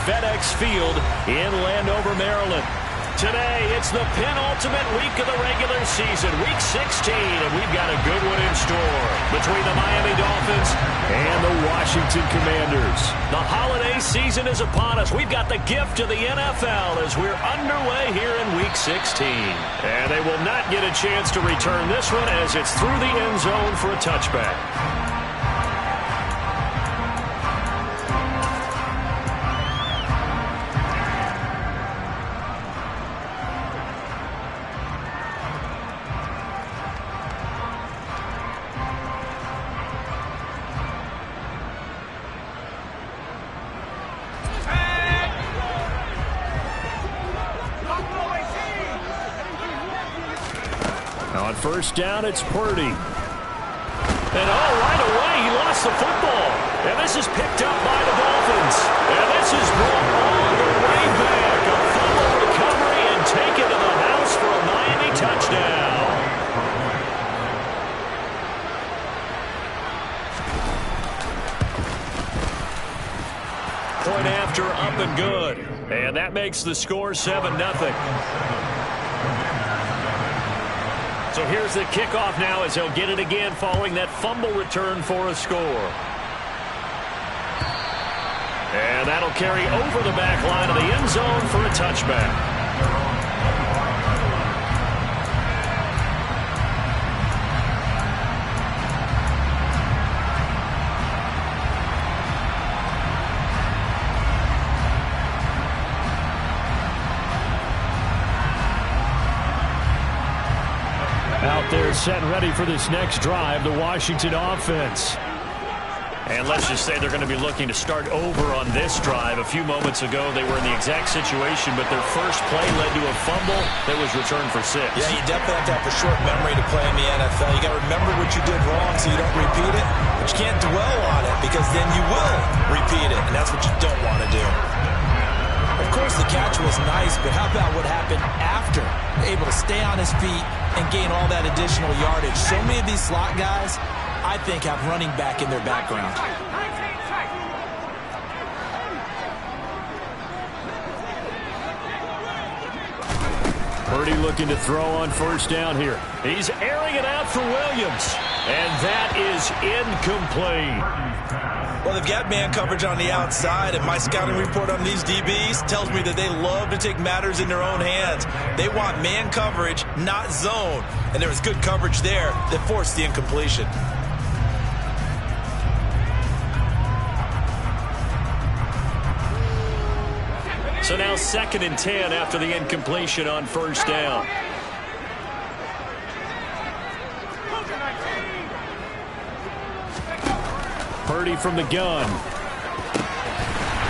FedEx Field in Landover, Maryland. Today, it's the penultimate week of the regular season, Week 16, and we've got a good one in store between the Miami Dolphins and the Washington Commanders. The holiday season is upon us. We've got the gift of the NFL as we're underway here in Week 16. And they will not get a chance to return this one as it's through the end zone for a touchback. On first down, it's Purdy. And right away, he lost the football. And this is picked up by the Dolphins. And this is brought all the way back. A fumble recovery and taken to the house for a Miami touchdown. Point after, up and good. And that makes the score 7-0. So here's the kickoff now as he'll get it again following that fumble return for a score. And that'll carry over the back line of the end zone for a touchback. Out there set and ready for this next drive, the Washington offense. And let's just say they're going to be looking to start over on this drive. A few moments ago, they were in the exact situation, but their first play led to a fumble that was returned for 6. Yeah, you definitely have to have a short memory to play in the NFL. You got to remember what you did wrong so you don't repeat it, but you can't dwell on it because then you will repeat it, and that's what you don't want to do. Of course, the catch was nice, but how about what happened after? Able to stay on his feet and gain all that additional yardage. So many of these slot guys, I think, have running back in their background. Purdy looking to throw on first down here. He's airing it out for Williams, and that is incomplete. Well, they've got man coverage on the outside, and my scouting report on these DBs tells me that they love to take matters in their own hands. They want man coverage, not zone. And there was good coverage there that forced the incompletion. So now 2nd and 10 after the incompletion on first down. Purdy from the gun.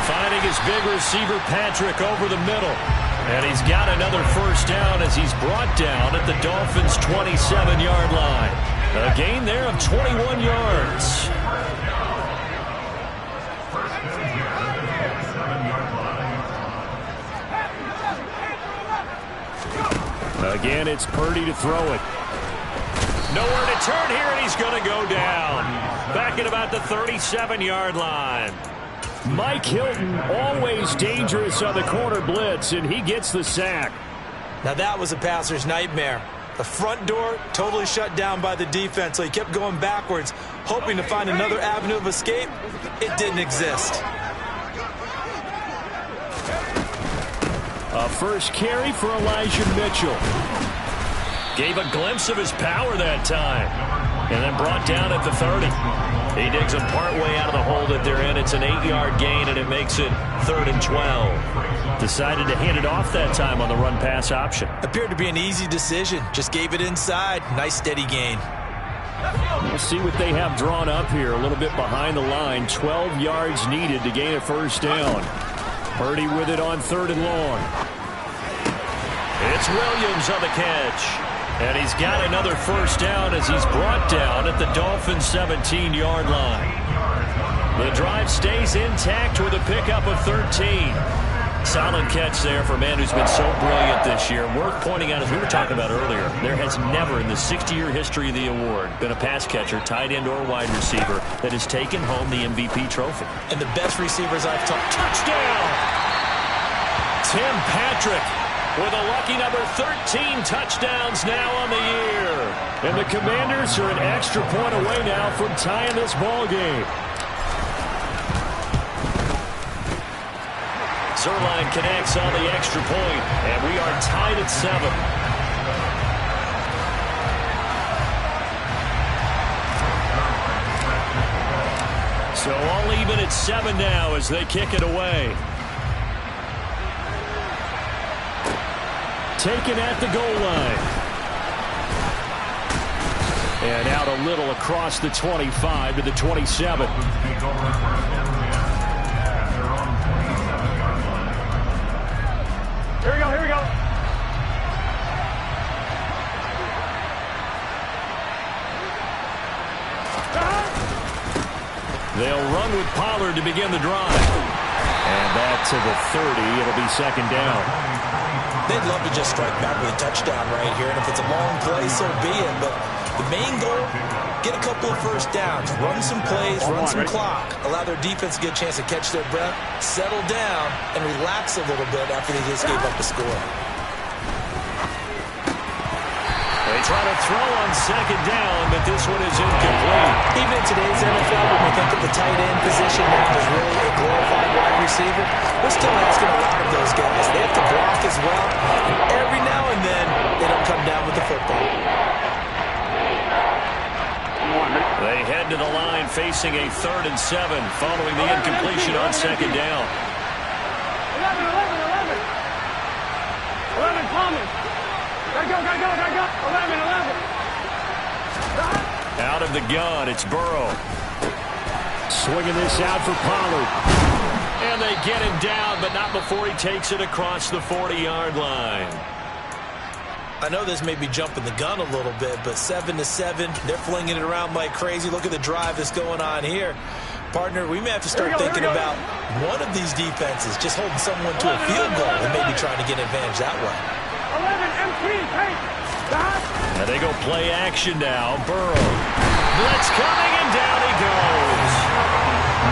Finding his big receiver, Patrick, over the middle. And he's got another first down as he's brought down at the Dolphins' 27-yard line. A gain there of 21 yards. Again, it's Purdy to throw it. Nowhere to turn here, and he's going to go down. Back at about the 37-yard line. Mike Hilton, always dangerous on the corner blitz, and he gets the sack. Now that was a passer's nightmare. The front door totally shut down by the defense, so he kept going backwards, hoping to find another avenue of escape. It didn't exist. A first carry for Elijah Mitchell. Gave a glimpse of his power that time. And then brought down at the 30. He digs him partway out of the hole that they're in. It's an 8-yard gain, and it makes it 3rd and 12. Decided to hand it off that time on the run-pass option. Appeared to be an easy decision. Just gave it inside. Nice, steady gain. We'll see what they have drawn up here. A little bit behind the line. 12 yards needed to gain a first down. Purdy with it on 3rd and long. It's Williams on the catch. And he's got another first down as he's brought down at the Dolphins' 17-yard line. The drive stays intact with a pickup of 13. Solid catch there for a man who's been so brilliant this year. Worth pointing out, as we were talking about earlier, there has never in the 60-year history of the award been a pass catcher, tight end, or wide receiver that has taken home the MVP trophy. And the best receivers I've talked. Touchdown! Tim Patrick with a lucky number 13 touchdowns now on the year. And the Commanders are an extra point away now from tying this ball game. Zerline connects on the extra point, and we are tied at 7. So all even at 7 now as they kick it away. Taken at the goal line. And out a little across the 25 to the 27. Here we go, here we go. They'll run with Pollard to begin the drive. And back to the 30. It'll be second down. They'd love to just strike back with a touchdown right here. And if it's a long play, so be it. But the main goal, get a couple of first downs. Run some plays, run some clock. Allow their defense to get a chance to catch their breath, settle down, and relax a little bit after they just gave up a score. They try to throw on second down, but this one is incomplete. Even in today's NFL, when we think of the tight end position now as really a glorified wide receiver, we're still asking a lot of those guys. They have to block as well, and every now and then, they don't come down with the football. They head to the line facing a 3rd and 7 following the incompletion on second down. 11 Thomas. Gotta go, gotta go, gotta go. 11. Out of the gun, it's Burrow. Swinging this out for Pollard. And they get him down, but not before he takes it across the 40-yard line. I know this may be jumping the gun a little bit, but 7 to 7, they're flinging it around like crazy. Look at the drive that's going on here. Partner, we may have to start thinking about one of these defenses just holding someone to a field goal and maybe trying to get an advantage that way. 11 MP, hey. And they go play action now. Burrow. Blitz coming, and down he goes.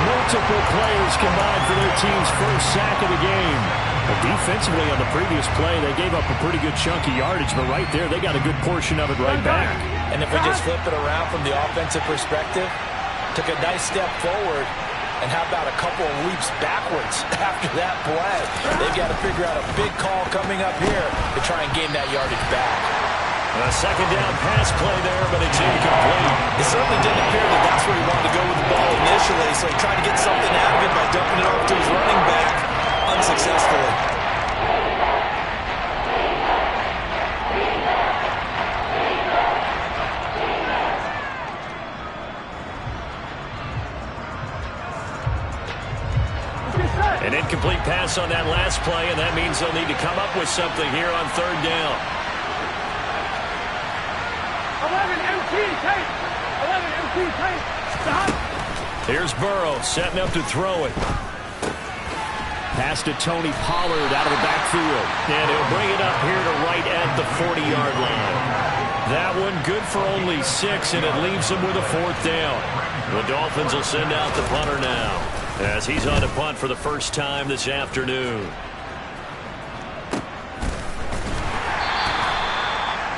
Multiple players combined for their team's first sack of the game. Defensively on the previous play, they gave up a pretty good chunk of yardage, but right there, they got a good portion of it right back. And if we just flip it around from the offensive perspective, took a nice step forward, and how about a couple of leaps backwards after that play? They've got to figure out a big call coming up here to try and gain that yardage back. A second down pass play there, but it's incomplete. It certainly didn't appear that that's where he wanted to go with the ball initially, so he tried to get something out of it by dumping it off to his running back unsuccessfully. An incomplete pass on that last play, and that means they'll need to come up with something here on 3rd down. 11 MT, take. 11 MT, take. Stop. Here's Burrow setting up to throw it. Pass to Tony Pollard out of the backfield. And he'll bring it up here to right at the 40-yard line. That one good for only 6, and it leaves him with a 4th down. The Dolphins will send out the punter now, as he's on to punt for the first time this afternoon.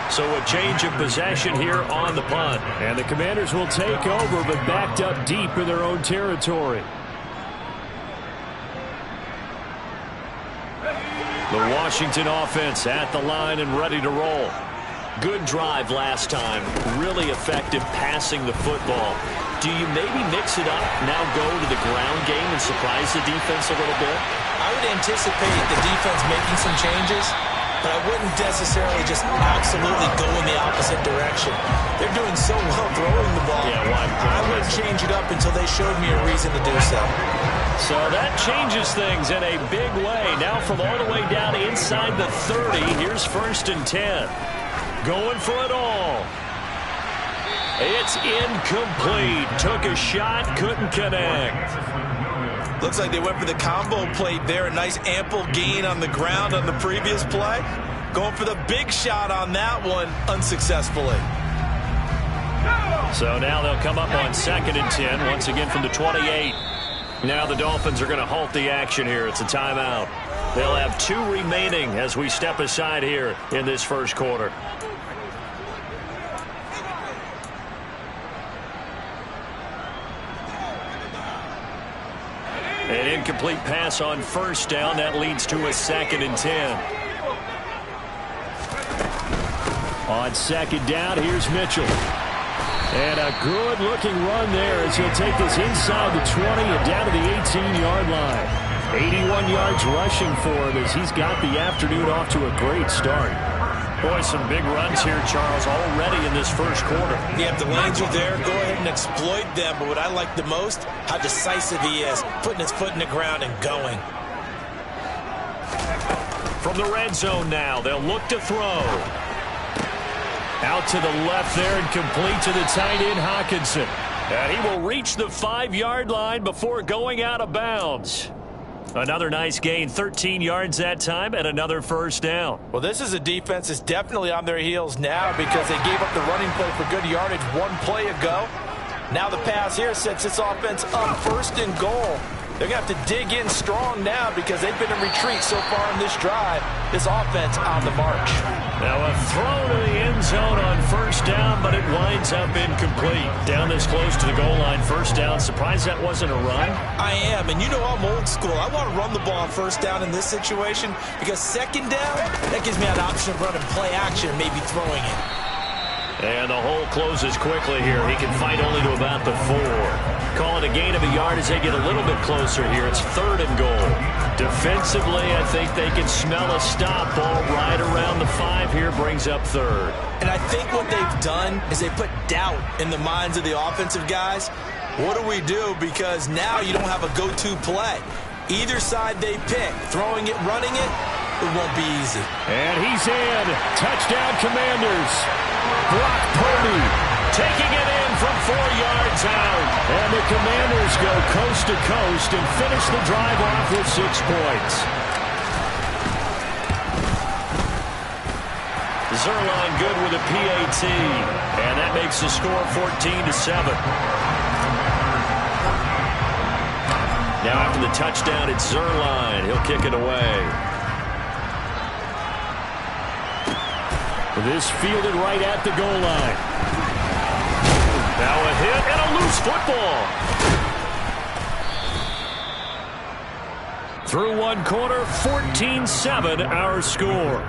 So a change of possession here on the punt. And the Commanders will take over, but backed up deep in their own territory. The Washington offense at the line and ready to roll. Good drive last time. Really effective passing the football. Do you maybe mix it up, now go to the ground game and surprise the defense a little bit? I would anticipate the defense making some changes, but I wouldn't necessarily just absolutely go in the opposite direction. They're doing so well throwing the ball. Yeah, why? I wouldn't change it up until they showed me a reason to do so. So that changes things in a big way. Now from all the way down inside the 30, here's 1st and 10. Going for it all. It's incomplete. Took a shot, couldn't connect. Looks like they went for the combo plate there. A nice ample gain on the ground on the previous play. Going for the big shot on that one unsuccessfully. So now they'll come up on 2nd and 10, once again from the 28. Now the Dolphins are going to halt the action here. It's a timeout. They'll have 2 remaining as we step aside here in this first quarter. An incomplete pass on first down. That leads to a 2nd and 10. On 2nd down, here's Mitchell. And a good-looking run there as he'll take this inside the 20 and down to the 18-yard line. 81 yards rushing for him as he's got the afternoon off to a great start. Boy, some big runs here, Charles, already in this first quarter. Yeah, if the lanes are there, go ahead and exploit them. But what I like the most, how decisive he is, putting his foot in the ground and going. From the red zone now, they'll look to throw. Out to the left there and complete to the tight end, Hawkinson. And he will reach the 5-yard line before going out of bounds. Another nice gain, 13 yards that time, and another first down. Well, this is a defense that's definitely on their heels now because they gave up the running play for good yardage 1 play ago. Now the pass here sets this offense up 1st and goal. They're going to have to dig in strong now because they've been in retreat so far in this drive. This offense on the march. Now a throw to the end zone on first down, but it winds up incomplete. Down this close to the goal line, first down. Surprised that wasn't a run? I am, and you know I'm old school. I want to run the ball on first down in this situation because 2nd down, that gives me an option of running play action and maybe throwing it. And the hole closes quickly here. He can fight only to about the 4. Call it a gain of a yard as they get a little bit closer here. It's 3rd and goal. Defensively, I think they can smell a stop. Ball right around the 5 here, brings up 3rd. And I think what they've done is they put doubt in the minds of the offensive guys. What do we do? Because now you don't have a go-to play. Either side they pick, throwing it, running it, it won't be easy. And he's in. Touchdown, Commanders. Brock Purdy taking it in from 4 yards out. And the Commanders go coast to coast and finish the drive off with 6 points. Zerline good with a PAT. And that makes the score 14-7. Now after the touchdown, it's Zerline. He'll kick it away. This fielded right at the goal line. Now a hit and a loose football. Through 1 quarter, 14-7 our score.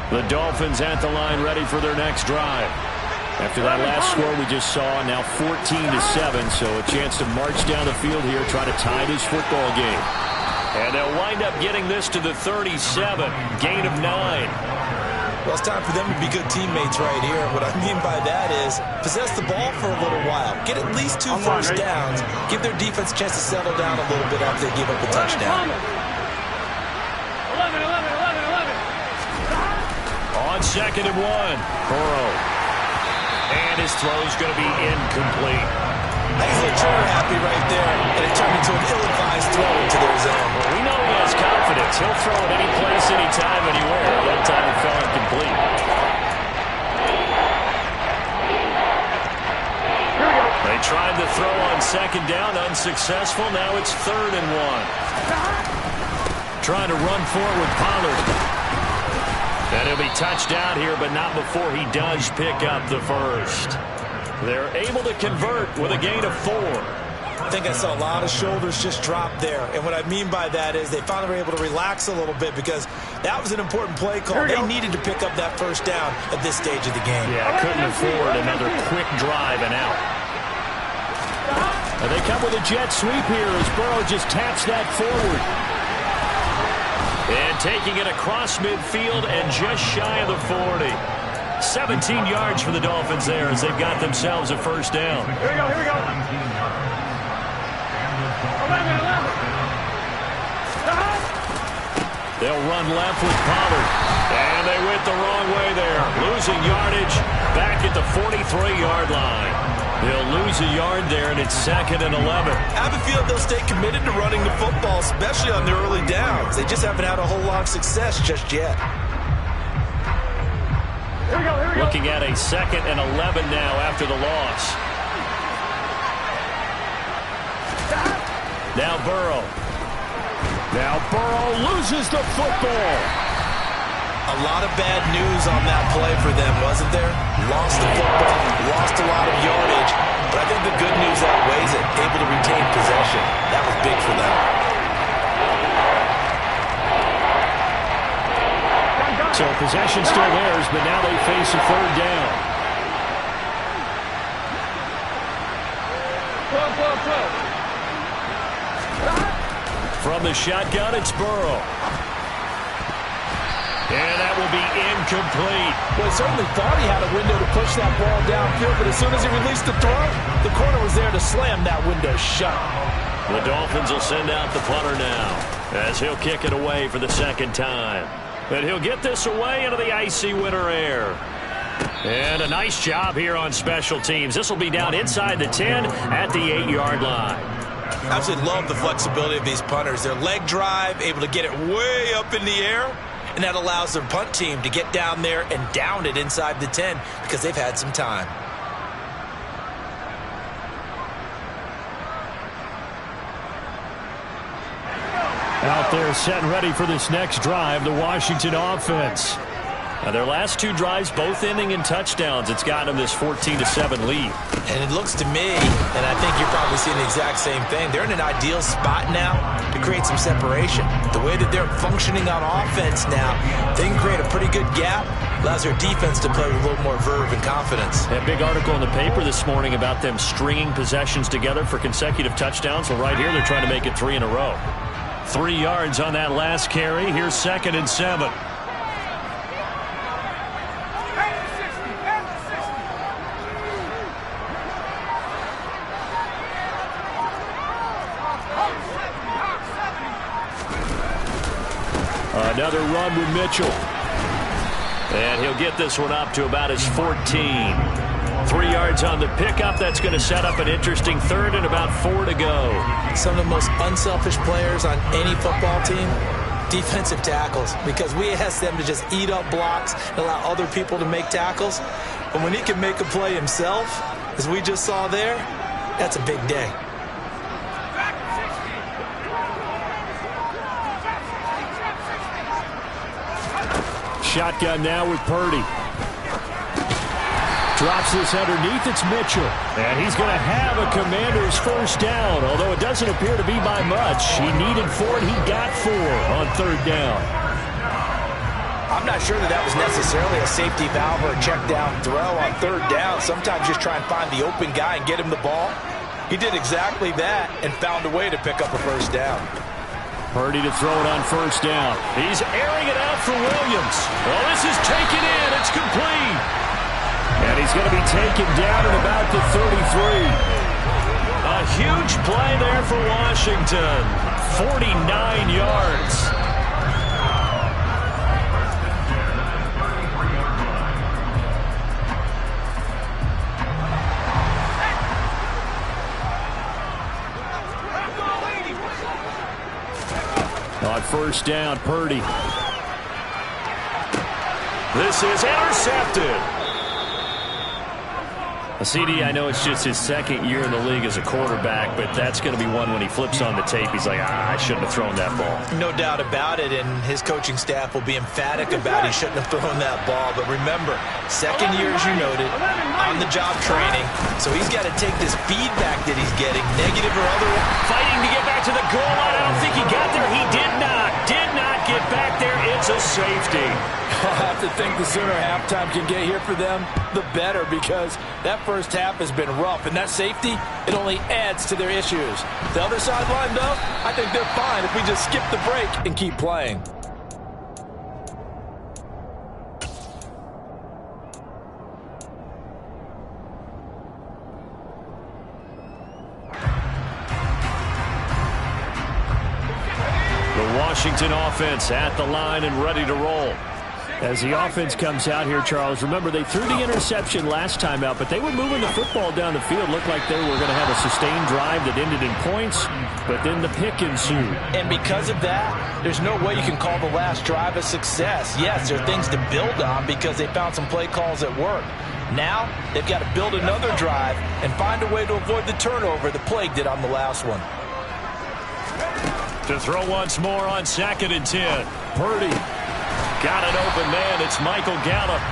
The Dolphins at the line ready for their next drive. After that last score we just saw, now 14-7, so a chance to march down the field here, try to tie this football game. And they'll wind up getting this to the 37, gain of 9. Well, it's time for them to be good teammates right here. What I mean by that is possess the ball for a little while. Get at least 2 first downs. Give their defense a chance to settle down a little bit after they give up a touchdown. 2nd and 1. Burrow. And his throw's going to be incomplete. I think he's a little trigger happy right there, and it turned into an ill-advised throw into their zone. Well, we know he has confidence. He'll throw it any place, anytime, anywhere. That time it fell incomplete. They tried to throw on 2nd down, unsuccessful. Now it's 3rd and 1. Trying to run forward with Pollard. And he'll be touched down here, but not before he does pick up the first. They're able to convert with a gain of 4. I think I saw a lot of shoulders just drop there. And what I mean by that is they finally were able to relax a little bit because that was an important play call. They needed to pick up that first down at this stage of the game. Yeah, couldn't afford another quick drive and out. And they come with a jet sweep here as Burrow just taps that forward. And taking it across midfield and just shy of the 40. 17 yards for the Dolphins there as they've got themselves a first down. Here we go, here we go. 11. They'll run left with Pollard. And they went the wrong way there. Losing yardage back at the 43-yard line. They'll lose a yard there, and it's 2nd and 11. I have a feeling they'll stay committed to running the football, especially on their early downs. They just haven't had a whole lot of success just yet. Here we go. Looking at a 2nd and 11 now after the loss. Now Burrow. Now Burrow loses the football. A lot of bad news on that play for them, wasn't there? Lost the football, lost a lot of yardage, but I think the good news outweighs it. Able to retain possession. That was big for them. So possession still theirs, but now they face a 3rd down. From the shotgun, it's Burrow. And that will be incomplete. Well, he certainly thought he had a window to push that ball downfield, but as soon as he released the throw, the corner was there to slam that window shut. The Dolphins will send out the punter now, as he'll kick it away for the 2nd time. And he'll get this away into the icy winter air. And a nice job here on special teams. This will be down inside the 10 at the 8-yard line. Absolutely love the flexibility of these punters. Their leg drive, able to get it way up in the air, and that allows their punt team to get down there and down it inside the 10 because they've had some time. Out there set and ready for this next drive, the Washington offense. Now their last 2 drives both ending in touchdowns. It's gotten them this 14-7 lead. And it looks to me, and I think you're probably seeing the exact same thing, they're in an ideal spot now to create some separation. The way that they're functioning on offense now, they can create a pretty good gap. Allows their defense to play with a little more verve and confidence. That big article in the paper this morning about them stringing possessions together for consecutive touchdowns. Well, right here they're trying to make it 3 in a row. 3 yards on that last carry. Here's 2nd and 7. Another run with Mitchell. And he'll get this one up to about his 14. 3 yards on the pickup. That's going to set up an interesting 3rd and about 4 to go. Some of the most unselfish players on any football team, defensive tackles, because we ask them to just eat up blocks and allow other people to make tackles. But when he can make a play himself, as we just saw there, that's a big day. Shotgun now with Purdy. Drops this underneath. It's Mitchell. And he's going to have a Commander's 1st down, although it doesn't appear to be by much. He needed 4, and he got 4 on 3rd down. I'm not sure that was necessarily a safety valve or a check down throw on 3rd down. Sometimes just try and find the open guy and get him the ball. He did exactly that and found a way to pick up a 1st down. Purdy to throw it on 1st down. He's airing it out for Williams. Well, this is taken in. It's complete. And he's going to be taken down at about the 33. A huge play there for Washington. 49 yards. On 1st down, Purdy. This is intercepted. CD, I know it's just his 2nd year in the league as a quarterback, but that's going to be one when he flips on the tape. He's like, I shouldn't have thrown that ball. No doubt about it, and his coaching staff will be emphatic about he shouldn't have thrown that ball. But remember, 2nd year, as you noted, on-the-job training, so he's got to take this feedback that he's getting, negative or otherwise. Fighting to get back to the goal line. I don't think he got there. He did not get back there. It's a safety. I have to think the sooner halftime can get here for them, the better, because that 1st half has been rough, and that safety, it only adds to their issues. The other sideline, though, I think they're fine if we just skip the break and keep playing. Washington offense at the line and ready to roll. As the offense comes out here, Charles, remember they threw the interception last time out, but they were moving the football down the field. Looked like they were going to have a sustained drive that ended in points, but then the pick ensued. And because of that, there's no way you can call the last drive a success. Yes, there are things to build on because they found some play calls that work. Now, they've got to build another drive and find a way to avoid the turnover the Plague did on the last one. To throw once more on 2nd and 10. Purdy. Got an open man. It's Michael Gallup.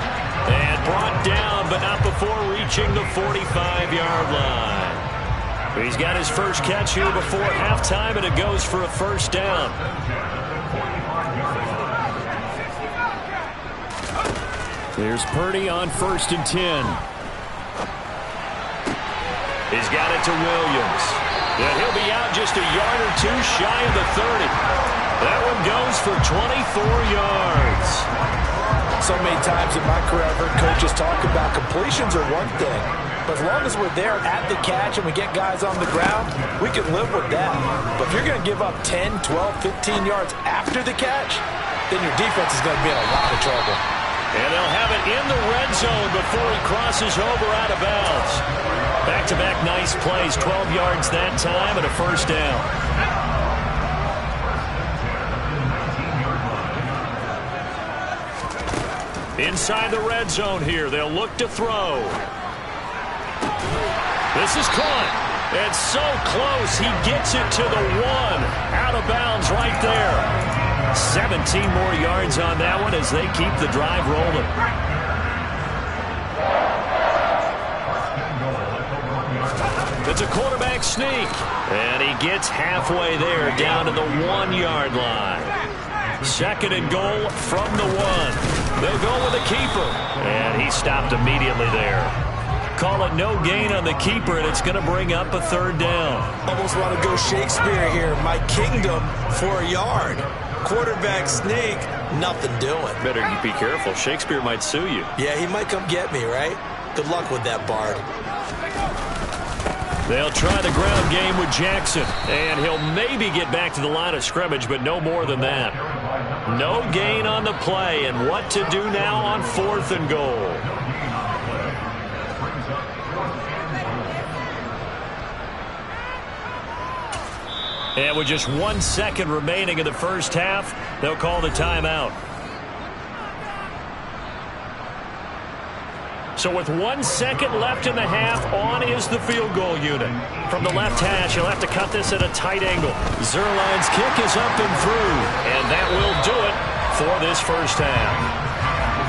And brought down, but not before reaching the 45-yard line. He's got his first catch here before halftime, and it goes for a first down. There's Purdy on 1st and 10. He's got it to Williams. And he'll be out just a yard or two shy of the 30. That one goes for 24 yards. So many times in my career I've heard coaches talk about completions are one thing. But as long as we're there at the catch and we get guys on the ground, we can live with that. But if you're going to give up 10, 12, 15 yards after the catch, then your defense is going to be in a lot of trouble. And they'll have it in the red zone before he crosses over out of bounds. Back-to-back nice plays, 12 yards that time and a first down. Inside the red zone here, they'll look to throw. This is caught. It's so close, he gets it to the 1. Out of bounds right there. 17 more yards on that one as they keep the drive rolling. It's a quarterback sneak. And he gets halfway there down to the 1-yard line. 2nd and goal from the 1. They'll go with the keeper. And he stopped immediately there. Call it no gain on the keeper, and it's going to bring up a 3rd down. Almost want to go Shakespeare here. My kingdom for a yard. Quarterback sneak, nothing doing. Better be careful. Shakespeare might sue you. Yeah, he might come get me, right? Good luck with that, Bard. They'll try the ground game with Jackson, and he'll maybe get back to the line of scrimmage, but no more than that. No gain on the play, and what to do now on 4th and goal. And with just 1 second remaining in the first half, they'll call the timeout. So with 1 second left in the half, on is the field goal unit. From the left hash, he'll have to cut this at a tight angle. Zerline's kick is up and through, and that will do it for this first half.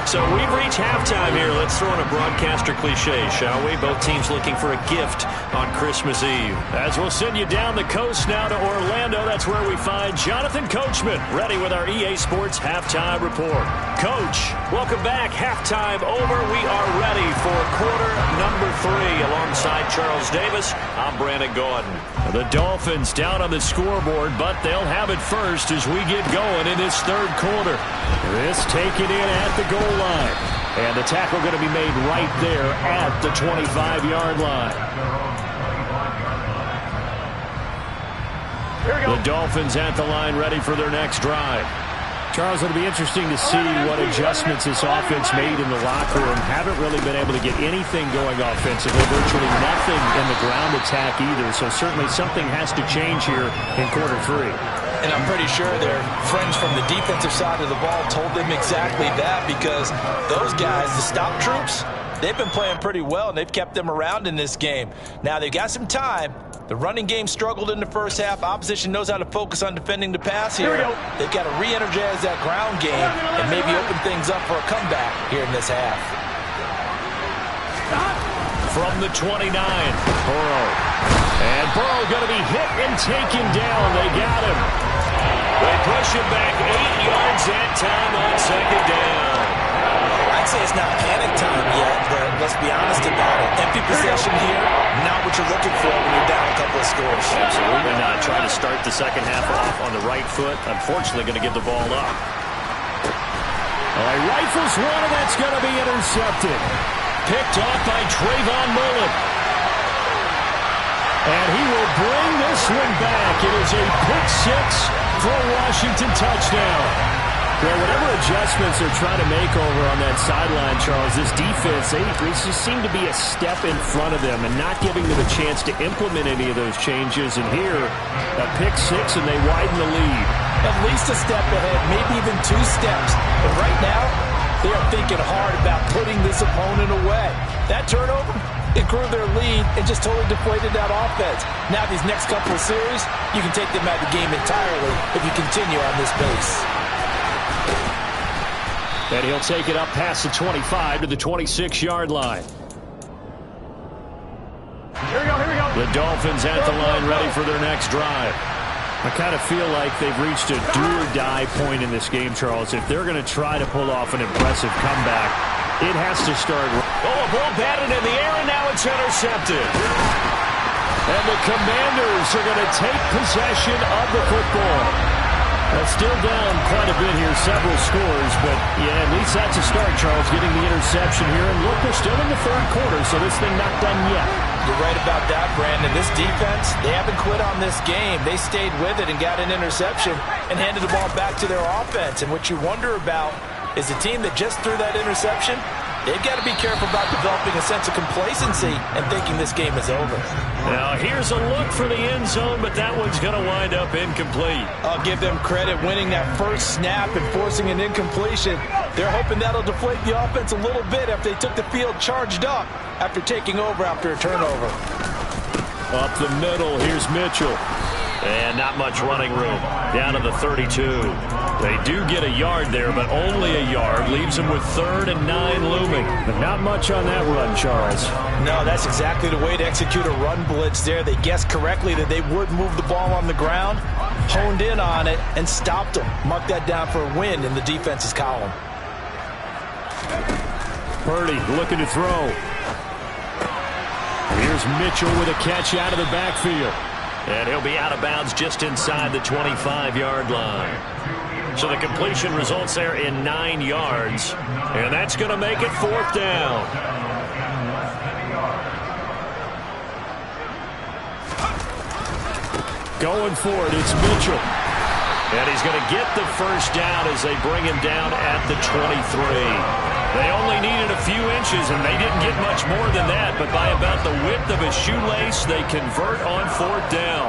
So we've reached halftime here. Let's throw in a broadcaster cliche, shall we? Both teams looking for a gift on Christmas Eve. As we'll send you down the coast now to Orlando, that's where we find Jonathan Coachman, ready with our EA Sports Halftime Report. Coach, welcome back. Halftime over. We are ready for quarter number 3. Alongside Charles Davis, I'm Brandon Gordon. The Dolphins down on the scoreboard, but they'll have it first as we get going in this 3rd quarter. This taken in at the goal line. And the tackle going to be made right there at the 25-yard line. The Dolphins at the line ready for their next drive. Charles, it'll be interesting to see what adjustments this offense made in the locker room. Haven't really been able to get anything going offensively. Virtually nothing in the ground attack either. So certainly something has to change here in quarter 3. And I'm pretty sure their friends from the defensive side of the ball told them exactly that, because those guys, the stop troops, they've been playing pretty well, and they've kept them around in this game. Now, they've got some time. The running game struggled in the first half. Opposition knows how to focus on defending the pass here. They've got to re-energize that ground game and maybe open things up for a comeback here in this half. From the 29, Burrow. And Burrow going to be hit and taken down. They got him. They push him back 8 yards that time on 2nd down. I'd say it's not panic time yet, but let's be honest about it. Empty possession here, not what you're looking for when you're down a couple of scores. Absolutely not. Trying to start the second half off on the right foot. Unfortunately, going to give the ball up. He rifles one, and that's going to be intercepted. Picked off by Trayvon Mullen. And he will bring this one back. It is a pick 6 for a Washington touchdown. Well, whatever adjustments they're trying to make over on that sideline, Charles, this defense, they just seem to be a step in front of them and not giving them a chance to implement any of those changes. And here, a pick six, and they widen the lead. At least a step ahead, maybe even 2 steps. But right now, they are thinking hard about putting this opponent away. That turnover, it grew their lead and just totally deflated that offense. Now these next couple of series, you can take them out of the game entirely if you continue on this pace. And he'll take it up past the 25 to the 26-yard line. Here we go. The Dolphins at the line ready for their next drive. I kind of feel like they've reached a do-or-die point in this game, Charles. If they're going to try to pull off an impressive comeback, it has to start. Oh, a ball batted in the air, and now it's intercepted. And the Commanders are going to take possession of the football. Still down quite a bit here, several scores, but yeah, at least that's a start, Charles, getting the interception here. And look, we're still in the third quarter, so this thing not done yet. You're right about that, Brandon. This defense, they haven't quit on this game. They stayed with it and got an interception and handed the ball back to their offense. And what you wonder about is the team that just threw that interception, they've got to be careful about developing a sense of complacency and thinking this game is over. Now, here's a look for the end zone, but that one's going to wind up incomplete. I'll give them credit winning that first snap and forcing an incompletion. They're hoping that'll deflate the offense a little bit after they took the field charged up after taking over after a turnover. Up the middle, here's Mitchell. And not much running room. Down to the 32. They do get a yard there, but only a yard. Leaves them with 3rd and 9 looming. But not much on that run, Charles. No, that's exactly the way to execute a run blitz there. They guessed correctly that they would move the ball on the ground, honed in on it, and stopped them. Mark that down for a win in the defense's column. Purdy looking to throw. Here's Mitchell with a catch out of the backfield. And he'll be out of bounds just inside the 25-yard line. So the completion results there in 9 yards. And that's going to make it 4th down. Going for it, it's Mitchell. And he's going to get the first down as they bring him down at the 23. They only needed a few inches, and they didn't get much more than that. But by about the width of a shoelace, they convert on 4th down.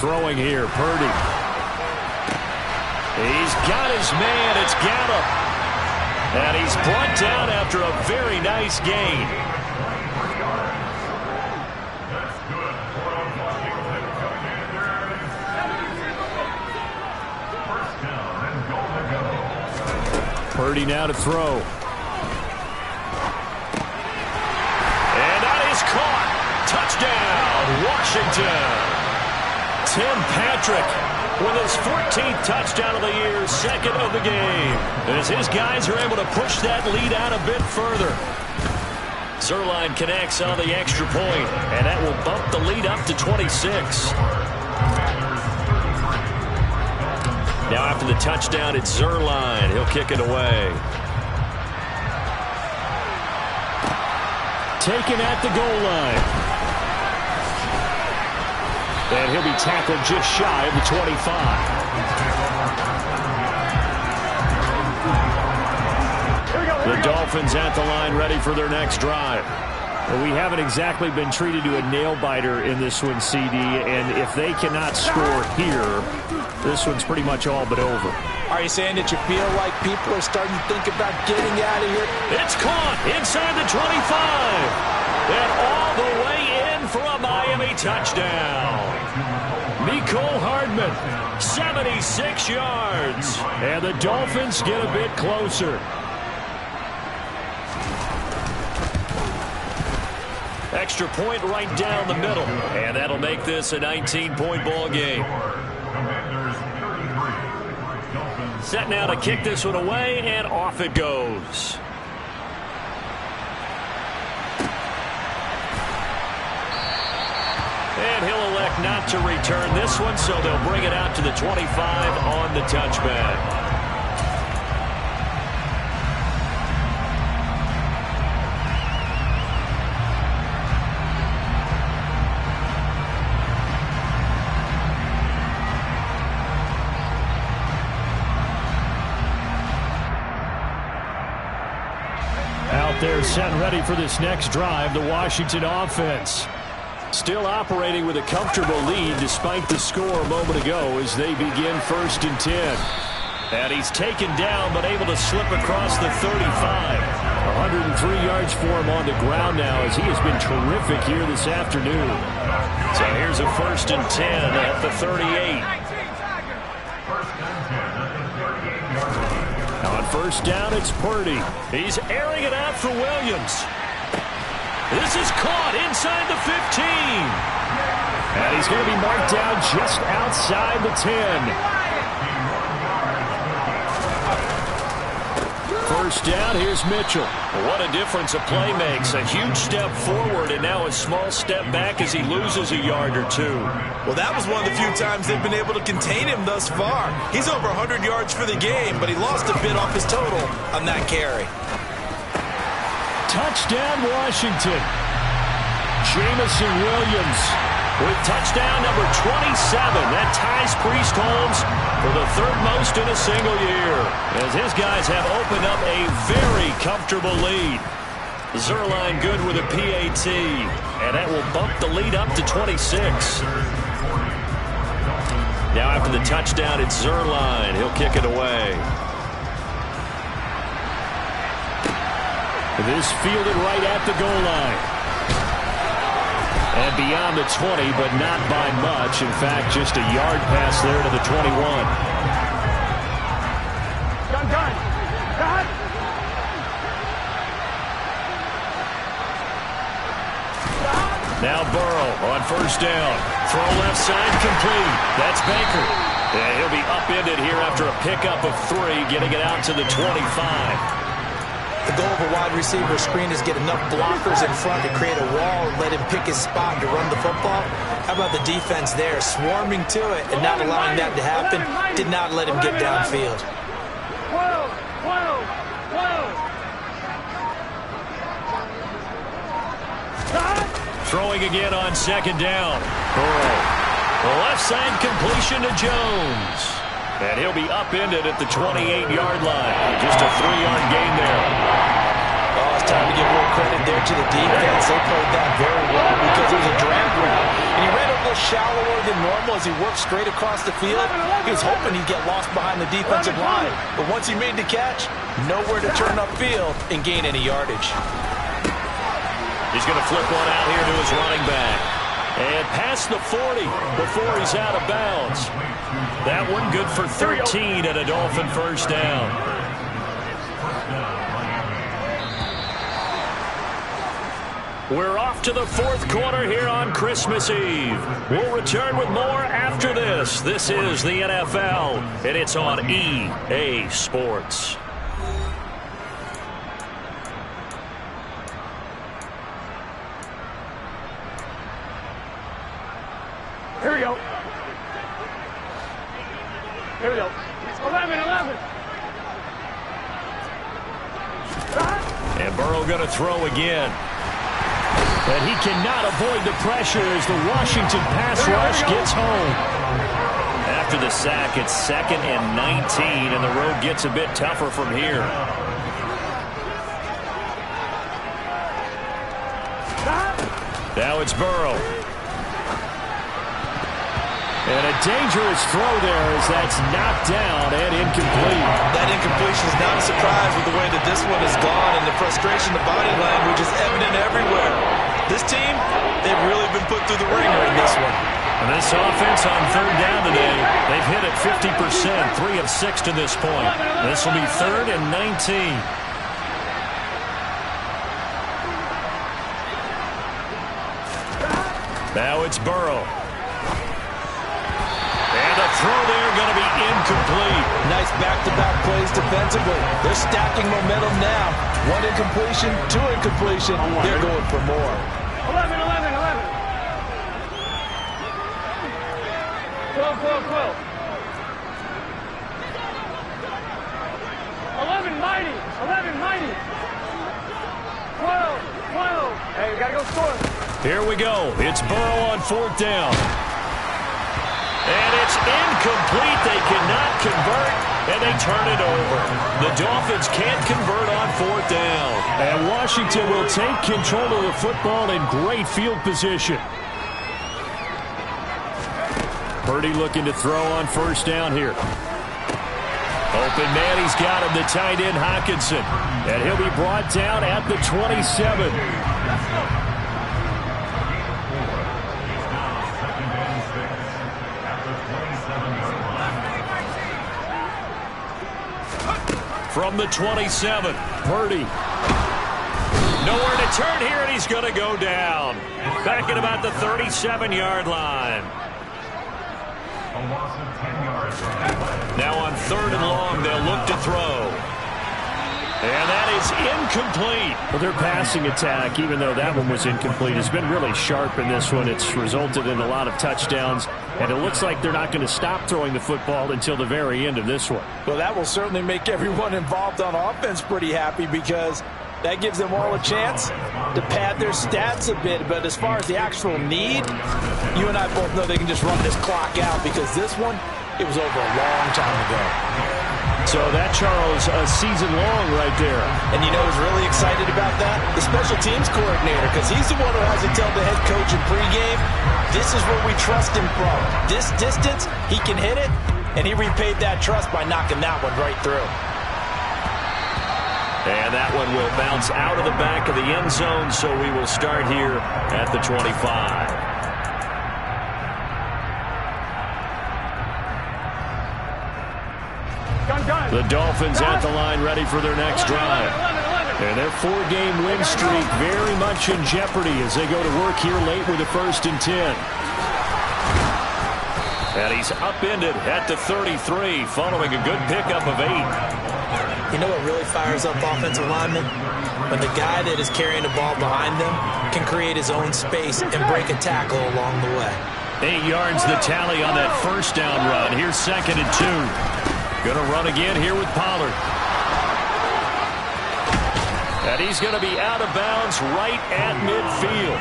Throwing here, Purdy. He's got his man. It's Gallup. And he's brought down after a very nice gain. Purdy now to throw. And that is caught. Touchdown, Washington. Tim Patrick with his 14th touchdown of the year, 2nd of the game. As his guys are able to push that lead out a bit further. Zerline connects on the extra point, and that will bump the lead up to 26. Now after the touchdown, it's Zerline. He'll kick it away. Taken at the goal line. And he'll be tackled just shy of the 25. The Dolphins at the line ready for their next drive. Well, we haven't exactly been treated to a nail-biter in this one, CD, and if they cannot score here, this one's pretty much all but over. Are you saying that you feel like people are starting to think about getting out of here? It's caught inside the 25. And all the way in for a Miami touchdown. Mecole Hardman, 76 yards. And the Dolphins get a bit closer. Extra point right down the middle. And that'll make this a 19-point ball game. Set now to kick this one away, and off it goes. And he'll elect not to return this one, so they'll bring it out to the 25 on the touchback. out there set and ready for this next drive, the Washington offense. Still operating with a comfortable lead despite the score a moment ago as they begin 1st and 10. And he's taken down but able to slip across the 35. 103 yards for him on the ground now as he has been terrific here this afternoon. So here's a 1st and 10 at the 38. On 1st down, it's Purdy. He's airing it out for Williams. This is caught inside the 15. And he's going to be marked down just outside the 10. 1st down, here's Mitchell. What a difference a play makes. A huge step forward and now a small step back as he loses a yard or two. Well, that was one of the few times they've been able to contain him thus far. He's over 100 yards for the game, but he lost a bit off his total on that carry. Touchdown, Washington. Jamison Williams with touchdown number 27. That ties Priest Holmes for the 3rd most in a single year, as his guys have opened up a very comfortable lead. Zerline good with a PAT, and that will bump the lead up to 26. Now after the touchdown, it's Zerline. He'll kick it away. This fielded right at the goal line. And beyond the 20, but not by much. In fact, just a yard pass there to the 21. Gun. Now Burrow on 1st down. Throw left side complete. That's Baker. And he'll be upended here after a pickup of 3, getting it out to the 25. The goal of a wide receiver screen is get enough blockers in front to create a wall and let him pick his spot to run the football. How about the defense there, swarming to it and not allowing that to happen? Did not let him get downfield. 12. Throwing again on 2nd down. Burrow. The left side completion to Jones. And he'll be upended at the 28-yard line. Just a 3-yard gain there. Oh, it's time to give more credit there to the defense. They played that very well because it was a drag route. And he ran a little shallower than normal as he worked straight across the field. He was hoping he'd get lost behind the defensive line. But once he made the catch, nowhere to turn upfield and gain any yardage. He's going to flip one out here to his running back. And past the 40 before he's out of bounds. That one good for 13 and a Dolphin 1st down. We're off to the 4th quarter here on Christmas Eve. We'll return with more after this. This is the NFL, and it's on EA Sports. Here we go. 11. And Burrow going to throw again. And he cannot avoid the pressure as the Washington pass rush gets home. After the sack, it's 2nd and 19, and the road gets a bit tougher from here. Now it's Burrow. And a dangerous throw there as that's knocked down and incomplete. That incompletion is not a surprise with the way that this one has gone, and the frustration, the body language is evident everywhere. This team, they've really been put through the ringer in this one. And this offense on 3rd down today, they've hit it 50%, 3 of 6 to this point. This will be 3rd and 19. Now it's Burrow. And a throw there going to be incomplete. Nice back-to-back plays defensively. They're stacking momentum now. 1 incompletion, 2 incompletion. They're going for more. 11. 12. 11 mighty. 12. Hey, we got to go score. Here we go. It's Burrow on 4th down. And it's incomplete. They cannot convert. and they turn it over. The Dolphins can't convert on 4th down. And Washington will take control of the football in great field position. Purdy looking to throw on 1st down here. Open man, he's got him, the tight end Hockenson. And he'll be brought down at the 27. From the 27, Purdy. Nowhere to turn here, and he's going to go down. Back at about the 37-yard line. Now on 3rd and long, they'll look to throw. And that is incomplete. Well, their passing attack, even though that one was incomplete, has been really sharp in this one. It's resulted in a lot of touchdowns, and it looks like they're not going to stop throwing the football until the very end of this one. Well, that will certainly make everyone involved on offense pretty happy because that gives them all a chance to pad their stats a bit. But as far as the actual need, you and I both know they can just run this clock out because this one, it was over a long time ago. So that, Charles, a season long right there. And you know who's really excited about that? The special teams coordinator, because he's the one who has to tell the head coach in pregame, this is where we trust him from. This distance, he can hit it, and he repaid that trust by knocking that one right through. And that one will bounce out of the back of the end zone, so we will start here at the 25. The Dolphins at the line, ready for their next drive. And their 4-game win streak very much in jeopardy as they go to work here late with a 1st and 10. And he's upended at the 33 following a good pickup of 8. You know what really fires up offensive linemen? When the guy that is carrying the ball behind them can create his own space and break a tackle along the way. 8 yards the tally on that 1st down run. Here's 2nd and 2. Going to run again here with Pollard. And he's going to be out of bounds right at midfield.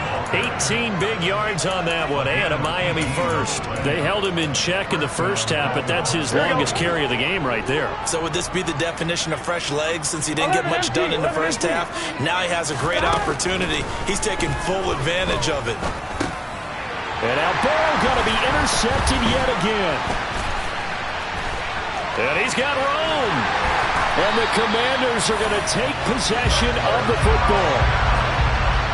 18 big yards on that one, and a Miami first. They held him in check in the first half, but that's his longest carry of the game right there. So would this be the definition of fresh legs since he didn't get much done in the first half? Now he has a great opportunity. He's taking full advantage of it. And now Burrow going to be intercepted yet again. And he's got Rome. And the Commanders are going to take possession of the football.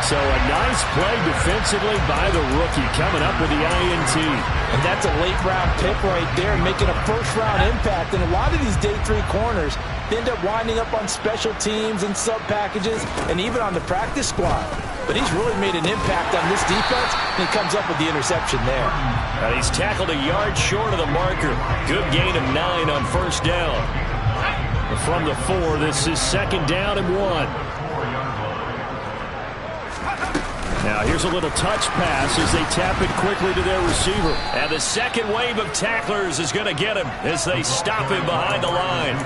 So a nice play defensively by the rookie coming up with the INT. And that's a late-round pick right there, making a first-round impact. And a lot of these day 3 corners end up winding up on special teams and sub-packages and even on the practice squad. But he's really made an impact on this defense, and he comes up with the interception there. And he's tackled a yard short of the marker. Good gain of 9 on 1st down. From the 4, this is 2nd down and 1. Now here's a little touch pass as they tap it quickly to their receiver. And the second wave of tacklers is going to get him as they stop him behind the line.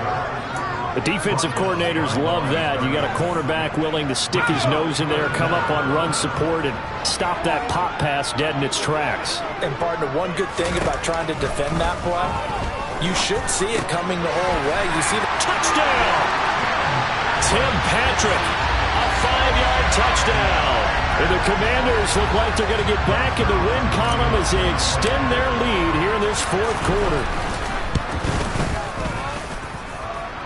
The defensive coordinators love that. You got a cornerback willing to stick his nose in there, come up on run support, and stop that pop pass dead in its tracks. And partner, one good thing about trying to defend that play, you should see it coming the whole way. You see the touchdown. Tim Patrick, a 5-yard touchdown. And the Commanders look like they're going to get back in the win column as they extend their lead here in this 4th quarter.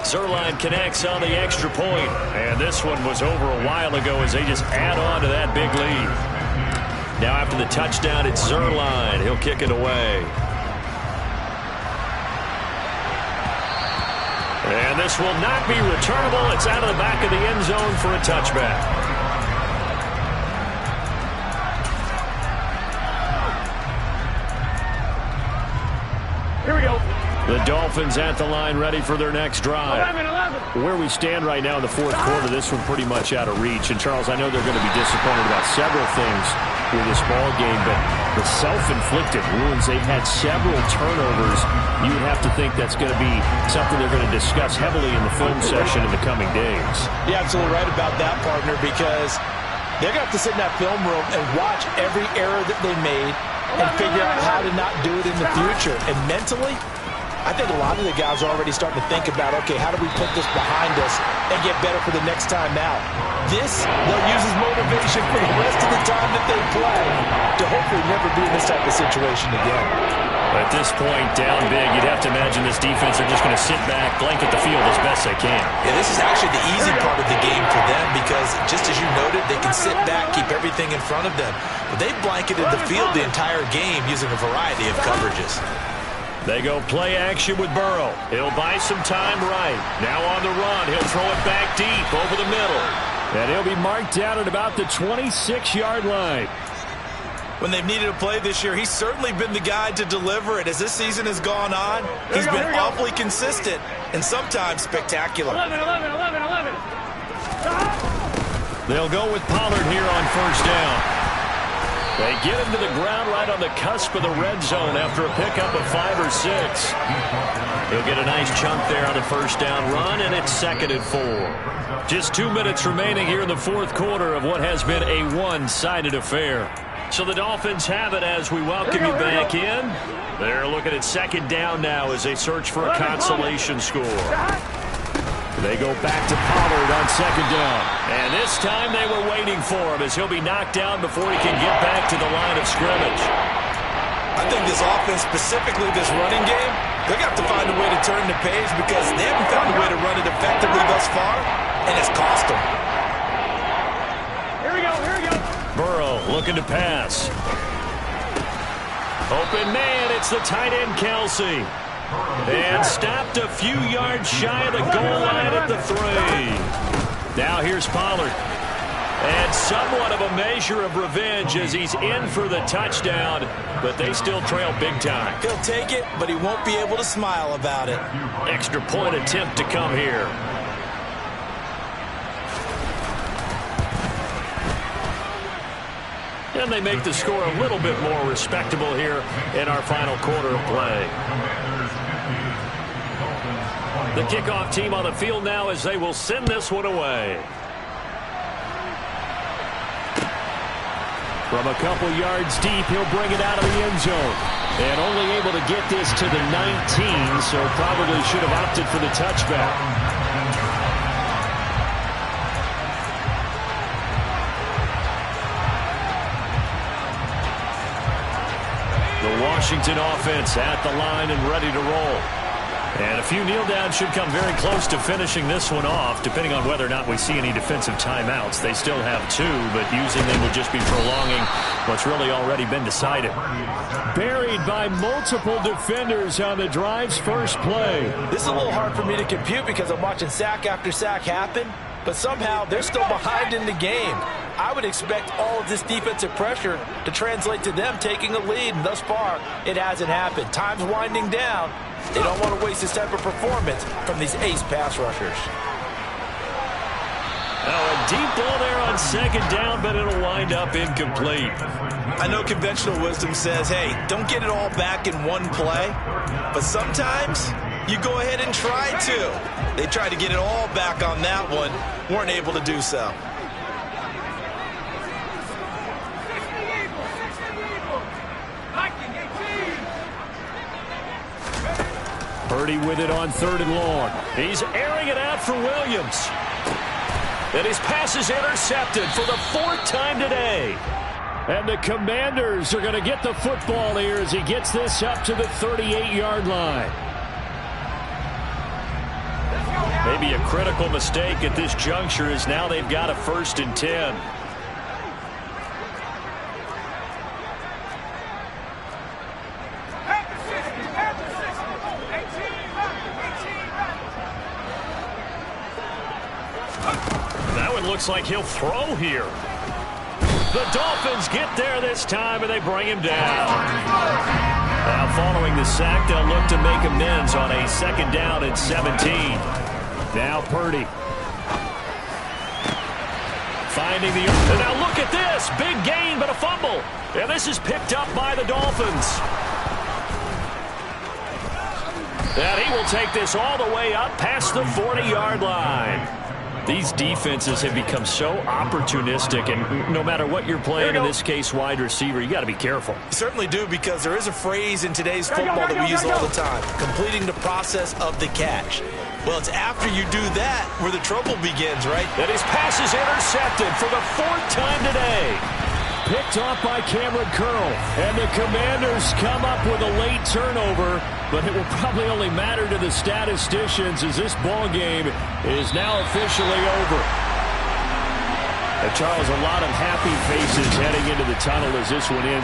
Zerline connects on the extra point, and this one was over a while ago as they just add on to that big lead. Now after the touchdown, it's Zerline. He'll kick it away. And this will not be returnable. It's out of the back of the end zone for a touchback. Here we go. The Dolphins at the line, ready for their next drive. 11. Where we stand right now in the 4th quarter, this one pretty much out of reach. And, Charles, I know they're going to be disappointed about several things with this ball game, but the self-inflicted wounds, they've had several turnovers. You would have to think that's going to be something they're going to discuss heavily in the film session in the coming days. You're absolutely right about that, partner, because they're going to have to sit in that film room and watch every error that they made and figure out how to not do it in the future. And mentally, I think a lot of the guys are already starting to think about, okay, how do we put this behind us and get better for the next time out? This, they'll use as motivation for the rest of the time that they play to hopefully never be in this type of situation again. At this point, down big, you'd have to imagine this defense are just going to sit back, blanket the field as best they can. Yeah, this is actually the easy part of the game for them because, just as you noted, they can sit back, keep everything in front of them. But they've blanketed the field the entire game using a variety of coverages. They go play action with Burrow. He'll buy some time right. Now on the run, he'll throw it back deep over the middle. And he'll be marked down at about the 26-yard line. When they've needed a play this year, he's certainly been the guy to deliver it. As this season has gone on, he's been awfully consistent and sometimes spectacular. 11. They'll go with Pollard here on first down. They get him to the ground right on the cusp of the red zone after a pickup of 5 or 6. He'll get a nice chunk there on the first down run, and it's 2nd and 4. Just 2 minutes remaining here in the fourth quarter of what has been a one-sided affair. So the Dolphins have it as we welcome you back in. They're looking at 2nd down now as they search for a consolation score. They go back to Pollard on 2nd down. And this time they were waiting for him as he'll be knocked down before he can get back to the line of scrimmage. I think this offense, specifically this running game, they're going to have to find a way to turn the page because they haven't found a way to run it effectively thus far, and it's cost them. Here we go. Burrow looking to pass. Open man, it's the tight end Kelsey. And stopped a few yards shy of the goal line at the 3. Now here's Pollard. And somewhat of a measure of revenge as he's in for the touchdown, but they still trail big time. He'll take it, but he won't be able to smile about it. Extra point attempt to come here. And they make the score a little bit more respectable here in our final quarter of play. The kickoff team on the field now as they will send this one away. From a couple yards deep, he'll bring it out of the end zone. And only able to get this to the 19, so probably should have opted for the touchback. The Washington offense at the line and ready to roll. And a few kneel downs should come very close to finishing this one off, depending on whether or not we see any defensive timeouts. They still have 2, but using them would just be prolonging what's really already been decided. Buried by multiple defenders on the drive's first play. This is a little hard for me to compute because I'm watching sack after sack happen, but somehow they're still behind in the game. I would expect all of this defensive pressure to translate to them taking a lead, and thus far, it hasn't happened. Time's winding down. They don't want to waste this type of performance from these ace pass rushers. Now a deep ball there on 2nd down, but it'll wind up incomplete. I know conventional wisdom says, hey, don't get it all back in one play, but sometimes you go ahead and try to. They tried to get it all back on that one, weren't able to do so. Purdy with it on 3rd and long. He's airing it out for Williams. And his pass is intercepted for the 4th time today. And the Commanders are going to get the football here as he gets this up to the 38-yard line. Maybe a critical mistake at this juncture is now they've got a 1st and 10. Looks like he'll throw here. The Dolphins get there this time, and they bring him down. Now, following the sack, they'll look to make amends on a 2nd down and 17. Now Purdy. Finding the... And now look at this. Big gain, but a fumble. And this is picked up by the Dolphins. And he will take this all the way up past the 40-yard line. These defenses have become so opportunistic, and no matter what you're playing, in this case, wide receiver, you got to be careful. You certainly do, because there is a phrase in today's football that we use all the time, completing the process of the catch. Well, it's after you do that where the trouble begins, right? And his pass is intercepted for the 4th time today. Picked off by Cameron Curl, and the Commanders come up with a late turnover, but it will probably only matter to the statisticians as this ball game is now officially over. And Charles, a lot of happy faces heading into the tunnel as this one ends.